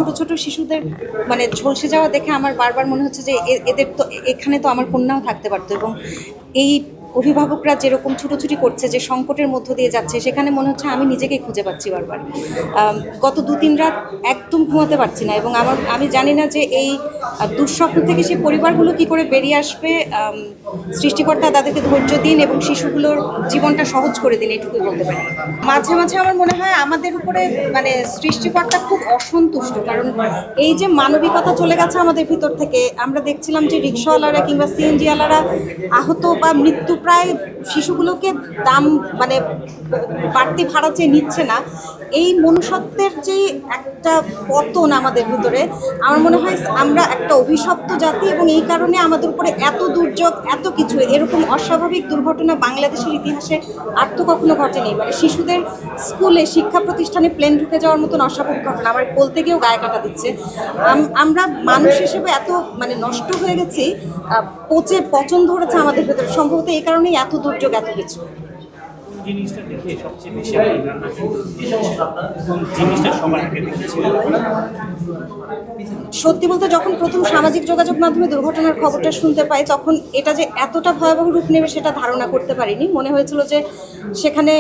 ছোট ছোট শিশুদের মানে ঝলসে যাওয়া দেখে আমার বারবার মনে হচ্ছে যে এদের তো এখানে তো আমার কন্যাও থাকতে পারতো। এবং এই অভিভাবকরা যেরকম ছুটোছুটি করছে, যে সংকটের মধ্য দিয়ে যাচ্ছে, সেখানে মনে হচ্ছে আমি নিজেকেই খুঁজে পাচ্ছি বারবার। গত 2-3 রাত একদম ঘুমাতে পারছি না, এবং আমি জানি না যে এই দুঃস্বপ্ন থেকে সেই পরিবারগুলো কি করে বেরিয়ে আসবে। সৃষ্টিকর্তা তাদেরকে ধৈর্য দিন এবং শিশুগুলোর জীবনটা সহজ করে দিন, এটুকুই বলতে পারি। মাঝে মাঝে আমার মনে হয় আমাদের উপরে মানে সৃষ্টিকর্তা খুব অসন্তুষ্ট, কারণ এই যে মানবিকতা চলে গেছে আমাদের ভিতর থেকে। আমরা দেখছিলাম যে রিক্সাওয়ালারা কিংবা সিএনজিওয়ালারা আহত বা মৃত্যু প্রায় শিশুগুলোকে দাম মানে বাড়তি ভাড়া চেয়ে নিচ্ছে না। এই মনুষ্যত্বের যে একটা পতন আমাদের ভিতরে, আমার মনে হয় আমরা একটা অভিশপ্ত জাতি, এবং এই কারণে আমাদের উপরে এত দুর্যোগ, এত কিছু, এরকম অস্বাভাবিক দুর্ঘটনা বাংলাদেশের ইতিহাসে আর তো কখনো ঘটেনি। মানে শিশুদের স্কুলে, শিক্ষা প্রতিষ্ঠানে প্লেন ঢুকে যাওয়ার মতন অস্বাভাবিক ঘটনা আমার বলতে গিয়েও গায়ে কাটা দিচ্ছে। আমরা মানুষ হিসেবে এত মানে নষ্ট হয়ে গেছি, পচন ধরেছে আমাদের ভেতরে, সম্ভবত এই কারণেই এত দুর্যোগ, এত কিছু। জিনিসটা দেখে সবচেয়ে বেশি জিনিসটা সবার আগে দেখেছিলেন? সত্যি বলতে যখন প্রথম সামাজিক যোগাযোগ মাধ্যমে দুর্ঘটনার খবরটা শুনতে পাই, তখন এটা যে এতটা ভয়াবহ রূপ নেবে সেটা ধারণা করতে পারিনি। মনে হয়েছিল যে সেখানে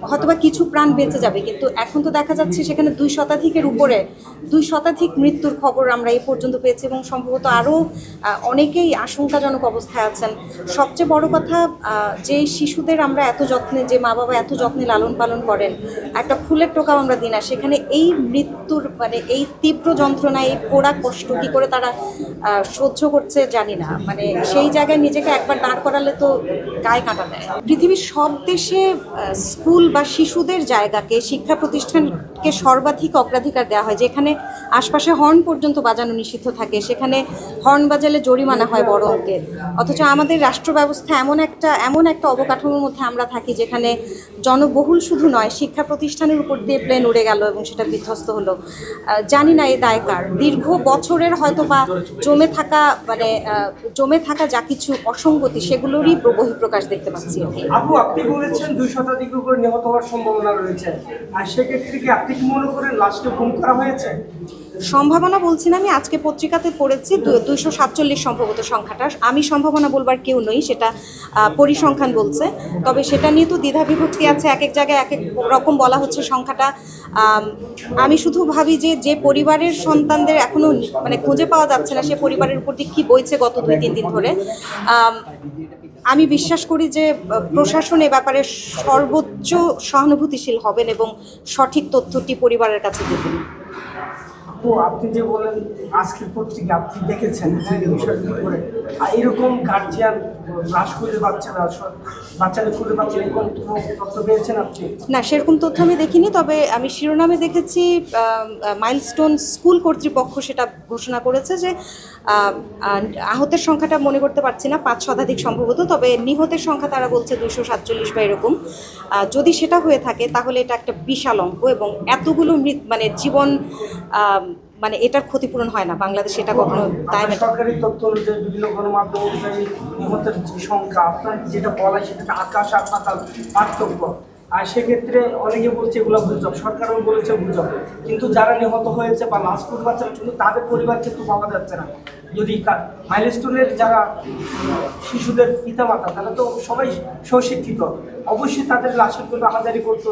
হয়তোবা কিছু প্রাণ বেঁচে যাবে, কিন্তু এখন তো দেখা যাচ্ছে সেখানে 2 শতাধিকের উপরে 2 শতাধিক মৃত্যুর খবর আমরা এই পর্যন্ত পেয়েছি, এবং সম্ভবত আরও অনেকেই আশঙ্কাজনক অবস্থায় আছেন। সবচেয়ে বড় কথা, যে শিশুদের আমরা এত যত্নে, যে মা বাবা এত যত্নে লালন পালন করেন, একটা ফুলের টোকাও আমরা দিই না, সেখানে এই মৃত্যুর মানে এই তীব্র যন্ত্রণা, এই পোড়া কষ্ট কী করে তারা সহ্য করছে জানি না। মানে সেই জায়গায় নিজেকে একবার দাঁড় করালে তো গায়ে কাঁটা দেয়। পৃথিবীর সব দেশে স্কুল বা শিশুদের জায়গাকে, শিক্ষা প্রতিষ্ঠানকে সর্বাধিক অগ্রাধিকার দেওয়া হয়। যেখানে আশপাশে হর্ন পর্যন্ত বাজানো নিষিদ্ধ থাকে, সেখানে হর্ন বাজালে জরিমানা হয় বড় অঙ্কের। অথচ আমাদের রাষ্ট্র ব্যবস্থা এমন একটা অবকাঠামোর মধ্যে আমরা থাকি, যেখানে জনবহুল শুধু নয়, শিক্ষা প্রতিষ্ঠানের উপর দিয়ে প্লেন উড়ে গেল এবং সেটা বিধ্বস্ত হলো। জানি না এই দায় কার। দীর্ঘ বছরের হয়তো বা জমে থাকা যা কিছু অসঙ্গতি, সেগুলোরই বহিঃপ্রকাশ দেখতে পাচ্ছি। আপনি বলেছেন 2 শতাধিকের উপর নিহত হওয়ার সম্ভাবনা রয়েছে, আর সেক্ষেত্রে কি আপনি কি মনে করেন লাশকে গুম করা হয়েছে? সম্ভাবনা বলছি না, আমি আজকে পত্রিকাতে পড়েছি 247 সম্ভবত সংখ্যাটা। আমি সম্ভাবনা বলবার কেউ নই, সেটা পরিসংখ্যান বলছে। তবে সেটা নিয়ে তো দ্বিধাবিভক্তি আছে, এক এক জায়গায় এক এক রকম বলা হচ্ছে সংখ্যাটা। আমি শুধু ভাবি যে পরিবারের সন্তানদের এখনও মানে খুঁজে পাওয়া যাচ্ছে না, সে পরিবারের উপর দিয়ে কী বইছে গত 2-3 দিন ধরে। আমি বিশ্বাস করি যে প্রশাসন এ ব্যাপারে সর্বোচ্চ সহানুভূতিশীল হবেন এবং সঠিক তথ্যটি পরিবারের কাছে দেবেন। তো আপনি যে বলেন আজকের পত্রিকা আপনি দেখেছেন করে, আর এরকম গার্জিয়ান লাশ খুঁজে পাচ্ছে না, বাচ্চাদের খুঁজে পাচ্ছে, এরকম তথ্য পেয়েছেন আপনি? না, সেরকম তথ্য আমি দেখিনি, তবে আমি শিরোনামে দেখেছি মাইলস্টোন স্কুল কর্তৃপক্ষ সেটা ঘোষণা করেছে যে আহতের সংখ্যাটা মনে করতে পারছি না, 5 শতাধিক সম্ভবত, তবে নিহতের সংখ্যা তারা বলছে 247 বা এরকম। যদি সেটা হয়ে থাকে তাহলে এটা একটা বিশাল অঙ্ক, এবং এতগুলো মানে জীবন মানে এটার ক্ষতিপূরণ হয় না বাংলাদেশে, এটা কখনো দায়। সরকারি তথ্য অনুযায়ী, বিভিন্ন গণমাধ্যম অনুযায়ী নিহতের সংখ্যা আপনার যেটা বলা সেটা আকাশ আর পাতাল পার্থক্য। আর সেক্ষেত্রে অনেকে বলছে এগুলো গুজব, সরকারও বলেছে গুজব, কিন্তু যারা নিহত হয়েছে বা লাশ খুঁজে পাচ্ছে না, কিন্তু তাদের পরিবার কিন্তু পাওয়া যাচ্ছে না। যদি মাইলস্টোনের যারা শিশুদের পিতামাতা, তারা তো সবাই স্বশিক্ষিত, অবশ্যই তাদের লাশের জন্য আহাজারি করতো,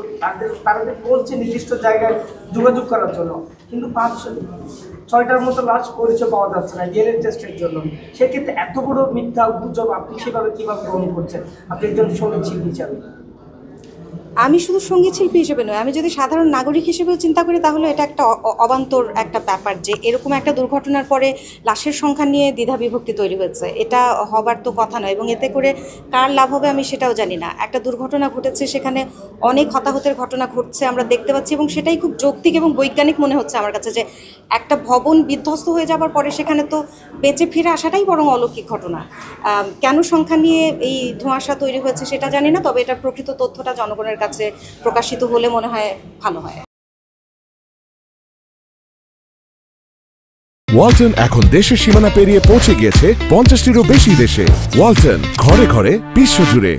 তারা বলছে নির্দিষ্ট জায়গায় যোগাযোগ করার জন্য, কিন্তু 5-6টার মতো লাশ পরিচয় পাওয়া যাচ্ছে না ডিএনএ টেস্টের জন্য। সেক্ষেত্রে এত বড় মিথ্যা গুজব আপনি সেভাবে কীভাবে গ্রহণ করছেন, আপনি একজন সঙ্গীতশিল্পী হিসাবে? আমি শুধু সঙ্গীত শিল্পী হিসেবে নয়, আমি যদি সাধারণ নাগরিক হিসেবেও চিন্তা করি, তাহলে এটা একটা অবান্তর একটা ব্যাপার যে এরকম একটা দুর্ঘটনার পরে লাশের সংখ্যা নিয়ে দ্বিধা বিভক্তি তৈরি হয়েছে। এটা হবার তো কথা নয়, এবং এতে করে কার লাভ হবে আমি সেটাও জানি না। একটা দুর্ঘটনা ঘটেছে, সেখানে অনেক হতাহতের ঘটনা ঘটছে আমরা দেখতে পাচ্ছি, এবং সেটাই খুব যৌক্তিক এবং বৈজ্ঞানিক মনে হচ্ছে আমার কাছে, যে একটা ভবন বিধ্বস্ত হয়ে যাবার পরে সেখানে তো বেঁচে ফিরে আসাটাই বরং অলৌকিক ঘটনা। কেন সংখ্যা নিয়ে এই ধোঁয়াশা তৈরি হয়েছে সেটা জানি না, তবে এটা প্রকৃত তথ্যটা জনগণের কাছে প্রকাশিত হলে মনে হয় ভালো হয়। ওয়ালটন এখন দেশের সীমানা পেরিয়ে পৌঁছে গিয়েছে 50টিরও বেশি দেশে। ওয়ালটন, ঘরে ঘরে বিশ্বজুড়ে।